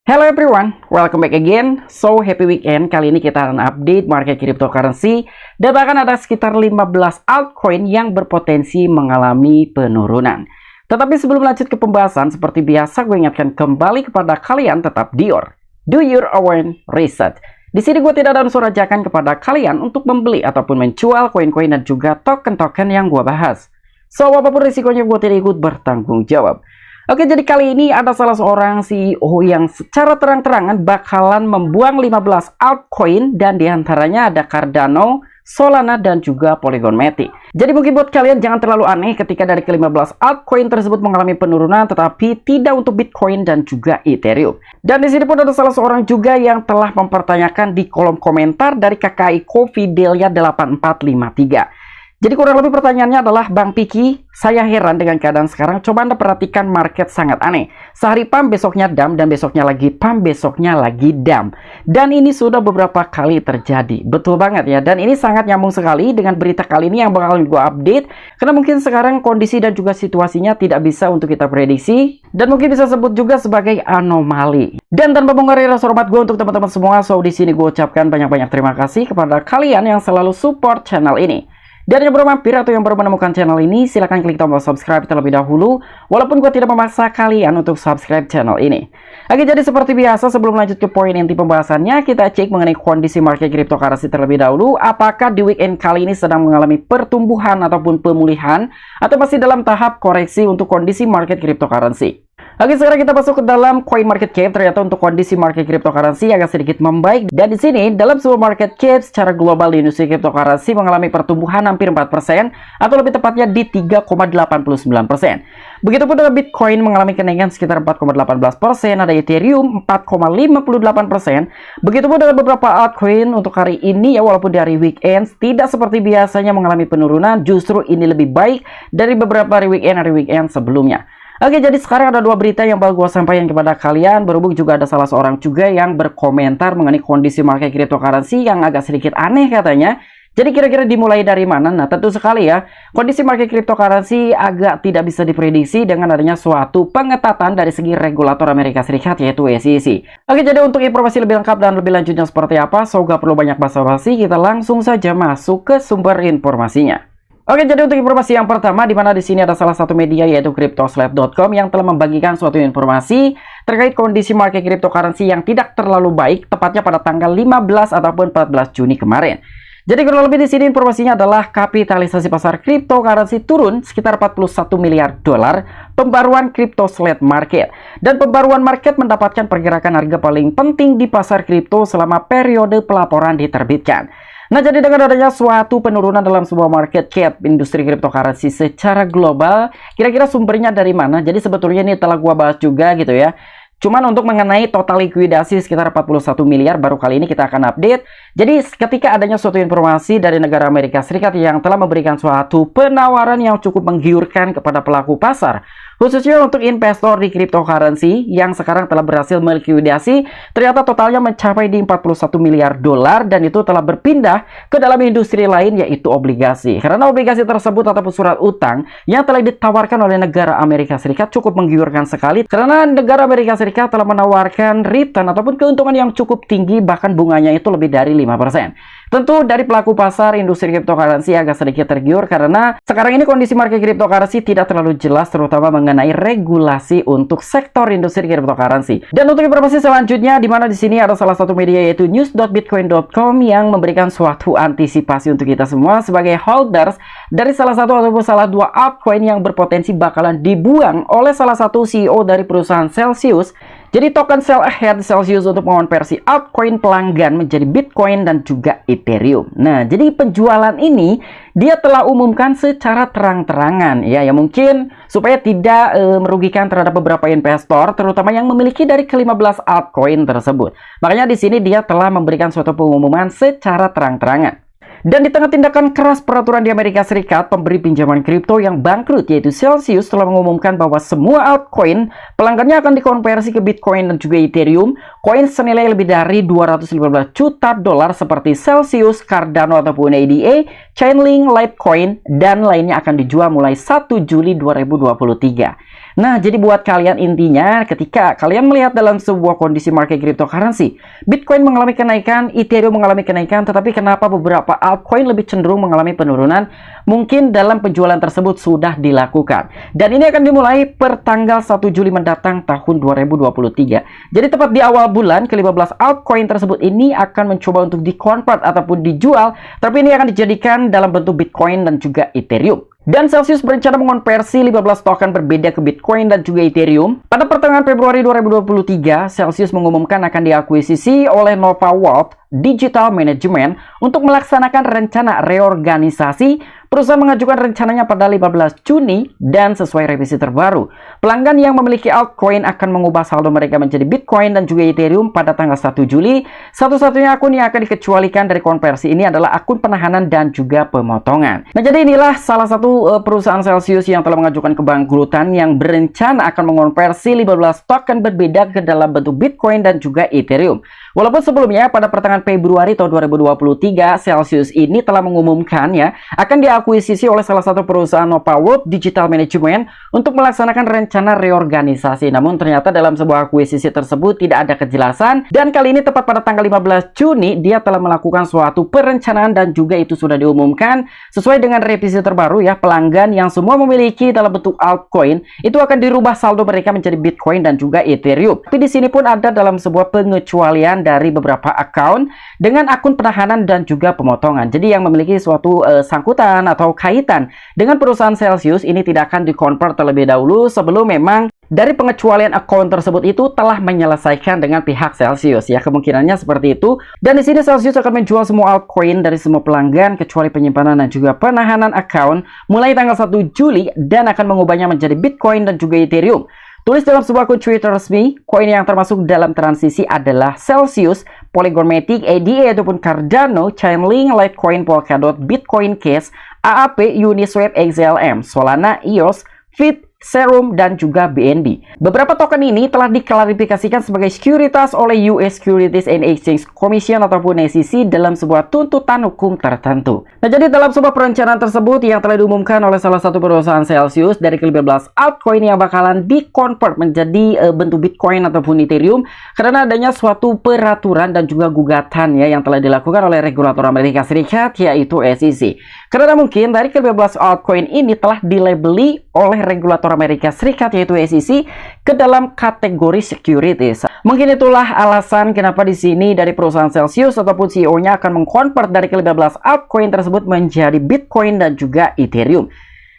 Hello everyone, welcome back again. So happy weekend. Kali ini kita akan update market cryptocurrency dan bahkan ada sekitar 15 altcoin yang berpotensi mengalami penurunan. Tetapi sebelum lanjut ke pembahasan, seperti biasa gue ingatkan kembali kepada kalian tetap do your own research. Di sini gue tidak ada unsur ajakan kepada kalian untuk membeli ataupun menjual koin-koin dan juga token-token yang gue bahas. So apapun risikonya gue tidak ikut bertanggung jawab. Oke, jadi kali ini ada salah seorang CEO yang secara terang-terangan bakalan membuang 15 altcoin dan diantaranya ada Cardano, Solana, dan juga Polygon Matic. Jadi mungkin buat kalian jangan terlalu aneh ketika dari ke-15 altcoin tersebut mengalami penurunan, tetapi tidak untuk Bitcoin dan juga Ethereum. Dan di sini pun ada salah seorang juga yang telah mempertanyakan di kolom komentar dari KKI Coffee Delia 8453. Jadi kurang lebih pertanyaannya adalah, Bang Piki, saya heran dengan keadaan sekarang. Coba Anda perhatikan market sangat aneh. Sehari pump, besoknya dump, dan besoknya lagi pump, besoknya lagi dump. Dan ini sudah beberapa kali terjadi. Betul banget ya. Dan ini sangat nyambung sekali dengan berita kali ini yang bakal gue update. Karena mungkin sekarang kondisi dan juga situasinya tidak bisa untuk kita prediksi. Dan mungkin bisa sebut juga sebagai anomali. Dan tanpa mengurangi rasa hormat gue untuk teman-teman semua, so di sini gue ucapkan banyak-banyak terima kasih kepada kalian yang selalu support channel ini. Dan yang baru mampir atau yang baru menemukan channel ini, silahkan klik tombol subscribe terlebih dahulu, walaupun gue tidak memaksa kalian untuk subscribe channel ini. Oke, jadi seperti biasa sebelum lanjut ke poin inti pembahasannya, kita cek mengenai kondisi market cryptocurrency terlebih dahulu. Apakah di weekend kali ini sedang mengalami pertumbuhan ataupun pemulihan, atau masih dalam tahap koreksi untuk kondisi market cryptocurrency? Oke, sekarang kita masuk ke dalam coin market cap. Ternyata untuk kondisi market cryptocurrency agak sedikit membaik. Dan di sini dalam sebuah market cap secara global di industri cryptocurrency mengalami pertumbuhan hampir 4% atau lebih tepatnya di 3,89%. Begitupun dengan Bitcoin mengalami kenaikan sekitar 4,18%, ada Ethereum 4,58%. Begitupun dengan beberapa altcoin untuk hari ini ya, walaupun di hari weekend tidak seperti biasanya mengalami penurunan, justru ini lebih baik dari beberapa hari weekend sebelumnya. Oke, jadi sekarang ada dua berita yang bakal gue sampaikan kepada kalian. Berhubung juga ada salah seorang juga yang berkomentar mengenai kondisi market cryptocurrency yang agak sedikit aneh katanya. Jadi kira-kira dimulai dari mana? Nah, tentu sekali ya, kondisi market cryptocurrency agak tidak bisa diprediksi dengan adanya suatu pengetatan dari segi regulator Amerika Serikat, yaitu SEC. Oke, jadi untuk informasi lebih lengkap dan lebih lanjutnya seperti apa, so gak perlu banyak basa-basi, kita langsung saja masuk ke sumber informasinya. Oke, jadi untuk informasi yang pertama, di mana di sini ada salah satu media yaitu cryptoslab.com yang telah membagikan suatu informasi terkait kondisi market cryptocurrency yang tidak terlalu baik, tepatnya pada tanggal 15 ataupun 14 Juni kemarin. Jadi kurang lebih di sini informasinya adalah kapitalisasi pasar cryptocurrency turun sekitar 41 miliar dolar, pembaruan cryptoslab market. Dan pembaruan market mendapatkan pergerakan harga paling penting di pasar kripto selama periode pelaporan diterbitkan. Nah, jadi dengan adanya suatu penurunan dalam sebuah market cap industri cryptocurrency secara global, kira-kira sumbernya dari mana? Jadi sebetulnya ini telah gua bahas juga gitu ya. Cuman untuk mengenai total likuidasi sekitar 41 miliar baru kali ini kita akan update. Jadi ketika adanya suatu informasi dari negara Amerika Serikat yang telah memberikan suatu penawaran yang cukup menggiurkan kepada pelaku pasar, khususnya untuk investor di cryptocurrency yang sekarang telah berhasil melikuidasi, ternyata totalnya mencapai di 41 miliar dolar dan itu telah berpindah ke dalam industri lain yaitu obligasi. Karena obligasi tersebut ataupun surat utang yang telah ditawarkan oleh negara Amerika Serikat cukup menggiurkan sekali karena negara Amerika Serikat telah menawarkan return ataupun keuntungan yang cukup tinggi, bahkan bunganya itu lebih dari 5%. Tentu dari pelaku pasar industri cryptocurrency agak sedikit tergiur karena sekarang ini kondisi market cryptocurrency tidak terlalu jelas, terutama mengenai regulasi untuk sektor industri cryptocurrency. Dan untuk informasi selanjutnya, di mana di sini ada salah satu media yaitu news.bitcoin.com yang memberikan suatu antisipasi untuk kita semua sebagai holders dari salah satu ataupun salah dua altcoin yang berpotensi bakalan dibuang oleh salah satu CEO dari perusahaan Celsius. Jadi token sell ahead Celsius untuk mengonversi altcoin pelanggan menjadi Bitcoin dan juga Ethereum. Nah, jadi penjualan ini dia telah umumkan secara terang-terangan ya mungkin supaya tidak merugikan terhadap beberapa investor terutama yang memiliki dari ke-15 altcoin tersebut. Makanya di sini dia telah memberikan suatu pengumuman secara terang-terangan. Dan di tengah tindakan keras peraturan di Amerika Serikat, pemberi pinjaman kripto yang bangkrut yaitu Celsius telah mengumumkan bahwa semua altcoin pelanggannya akan dikonversi ke Bitcoin dan juga Ethereum. Koin senilai lebih dari 215 juta dolar seperti Celsius, Cardano ataupun ADA, Chainlink, Litecoin, dan lainnya akan dijual mulai 1 Juli 2023. Nah, jadi buat kalian intinya ketika kalian melihat dalam sebuah kondisi market cryptocurrency, Bitcoin mengalami kenaikan, Ethereum mengalami kenaikan, tetapi kenapa beberapa altcoin lebih cenderung mengalami penurunan? Mungkin dalam penjualan tersebut sudah dilakukan. Dan ini akan dimulai per tanggal 1 Juli mendatang tahun 2023. Jadi tepat di awal bulan, ke-15 altcoin tersebut ini akan mencoba untuk di-convert ataupun dijual, tapi ini akan dijadikan dalam bentuk Bitcoin dan juga Ethereum. Dan Celsius berencana mengonversi 15 token berbeda ke Bitcoin dan juga Ethereum. Pada pertengahan Februari 2023, Celsius mengumumkan akan diakuisisi oleh Nova World Digital Management untuk melaksanakan rencana reorganisasi. Perusahaan mengajukan rencananya pada 15 Juni dan sesuai revisi terbaru, pelanggan yang memiliki altcoin akan mengubah saldo mereka menjadi Bitcoin dan juga Ethereum pada tanggal 1 Juli. Satu-satunya akun yang akan dikecualikan dari konversi ini adalah akun penahanan dan juga pemotongan. Nah, jadi inilah salah satu perusahaan Celsius yang telah mengajukan kebangkrutan yang berencana akan mengonversi 15 token berbeda ke dalam bentuk Bitcoin dan juga Ethereum. Walaupun sebelumnya pada pertengahan Februari tahun 2023, Celsius ini telah mengumumkan akan diakuisisi oleh salah satu perusahaan Nova World Digital Management untuk melaksanakan rencana reorganisasi. Namun ternyata dalam sebuah akuisisi tersebut tidak ada kejelasan, dan kali ini tepat pada tanggal 15 Juni dia telah melakukan suatu perencanaan dan juga itu sudah diumumkan sesuai dengan revisi terbaru pelanggan yang semua memiliki dalam bentuk altcoin itu akan dirubah saldo mereka menjadi Bitcoin dan juga Ethereum. Tapi di sini pun ada dalam sebuah pengecualian dari beberapa account dengan akun penahanan dan juga pemotongan. Jadi yang memiliki suatu sangkutan atau kaitan dengan perusahaan Celsius ini tidak akan dikonvert terlebih dahulu sebelum memang dari pengecualian akun tersebut itu telah menyelesaikan dengan pihak Celsius kemungkinannya seperti itu. Dan di sini Celsius akan menjual semua altcoin dari semua pelanggan kecuali penyimpanan dan juga penahanan account mulai tanggal 1 Juli dan akan mengubahnya menjadi Bitcoin dan juga Ethereum. Tulis dalam sebuah akun Twitter resmi, koin yang termasuk dalam transisi adalah Celsius, Polygon Matic, ADA ataupun Cardano, Chainlink, Litecoin, Polkadot, Bitcoin Cash, AAP, Uniswap, XLM, Solana, EOS, FIT, Serum, dan juga BNB. Beberapa token ini telah diklarifikasikan sebagai sekuritas oleh US Securities and Exchange Commission ataupun SEC dalam sebuah tuntutan hukum tertentu. Nah, jadi dalam sebuah perencanaan tersebut yang telah diumumkan oleh salah satu perusahaan Celsius, dari ke-15 altcoin yang bakalan di-convert menjadi bentuk Bitcoin ataupun Ethereum karena adanya suatu peraturan dan juga gugatan yang telah dilakukan oleh regulator Amerika Serikat yaitu SEC. Karena mungkin dari ke-15 altcoin ini telah dilabeli oleh regulator Amerika Serikat yaitu SEC ke dalam kategori securities. Mungkin itulah alasan kenapa di sini dari perusahaan Celsius ataupun CEO-nya akan mengkonvert dari ke-15 altcoin tersebut menjadi Bitcoin dan juga Ethereum.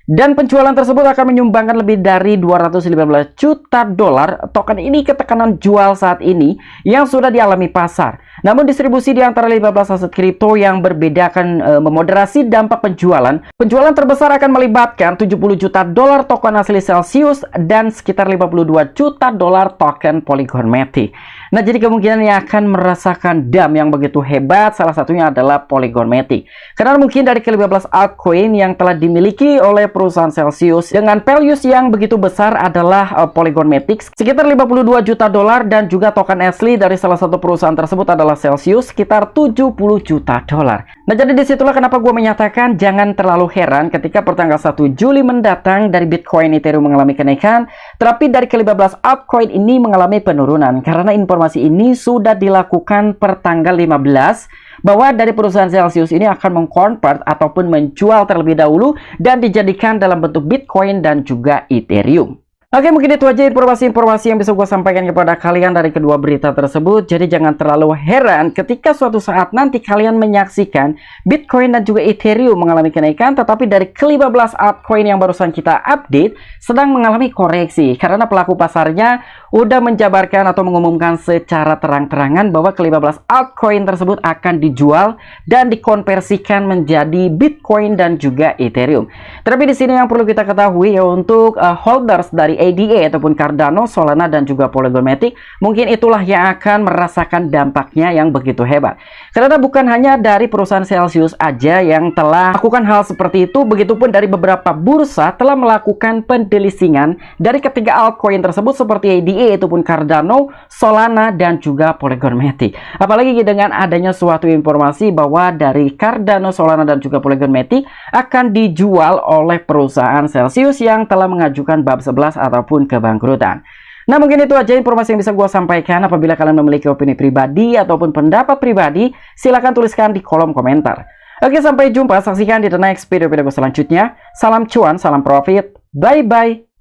Dan penjualan tersebut akan menyumbangkan lebih dari 215 juta dolar token ini ke tekanan jual saat ini yang sudah dialami pasar. Namun distribusi di antara 15 aset kripto yang berbeda akan memoderasi dampak penjualan. Penjualan terbesar akan melibatkan 70 juta dolar token asli Celsius dan sekitar 52 juta dolar token Polygon Matic. Nah, jadi kemungkinan yang akan merasakan dam yang begitu hebat salah satunya adalah Polygon Matic. Karena mungkin dari ke-15 altcoin yang telah dimiliki oleh perusahaan Celsius dengan values yang begitu besar adalah Polygon Matic sekitar 52 juta dolar dan juga token asli dari salah satu perusahaan tersebut adalah Celsius sekitar 70 juta dolar. Nah, jadi disitulah kenapa gue menyatakan jangan terlalu heran ketika pertanggal 1 Juli mendatang dari Bitcoin Ethereum mengalami kenaikan, tetapi dari ke-15 altcoin ini mengalami penurunan karena informasi ini sudah dilakukan per tanggal 15 bahwa dari perusahaan Celsius ini akan mengkonvert ataupun menjual terlebih dahulu dan dijadikan dalam bentuk Bitcoin dan juga Ethereum. Oke, mungkin itu aja informasi-informasi yang bisa gue sampaikan kepada kalian dari kedua berita tersebut. Jadi jangan terlalu heran ketika suatu saat nanti kalian menyaksikan Bitcoin dan juga Ethereum mengalami kenaikan, tetapi dari ke-15 altcoin yang barusan kita update sedang mengalami koreksi karena pelaku pasarnya udah menjabarkan atau mengumumkan secara terang-terangan bahwa ke-15 altcoin tersebut akan dijual dan dikonversikan menjadi Bitcoin dan juga Ethereum. Tapi di sini yang perlu kita ketahui untuk holders dari ADA ataupun Cardano, Solana, dan juga Polygon Matic, mungkin itulah yang akan merasakan dampaknya yang begitu hebat. Karena bukan hanya dari perusahaan Celsius aja yang telah melakukan hal seperti itu, begitupun dari beberapa bursa telah melakukan pendelisingan dari ketiga altcoin tersebut seperti ADA ataupun Cardano, Solana, dan juga Polygon Matic. Apalagi dengan adanya suatu informasi bahwa dari Cardano, Solana, dan juga Polygon Matic akan dijual oleh perusahaan Celsius yang telah mengajukan bab 11 ataupun kebangkrutan. Nah, mungkin itu aja informasi yang bisa gue sampaikan. Apabila kalian memiliki opini pribadi ataupun pendapat pribadi, silahkan tuliskan di kolom komentar. Oke, sampai jumpa. Saksikan di the next video gue selanjutnya. Salam cuan, salam profit. Bye-bye.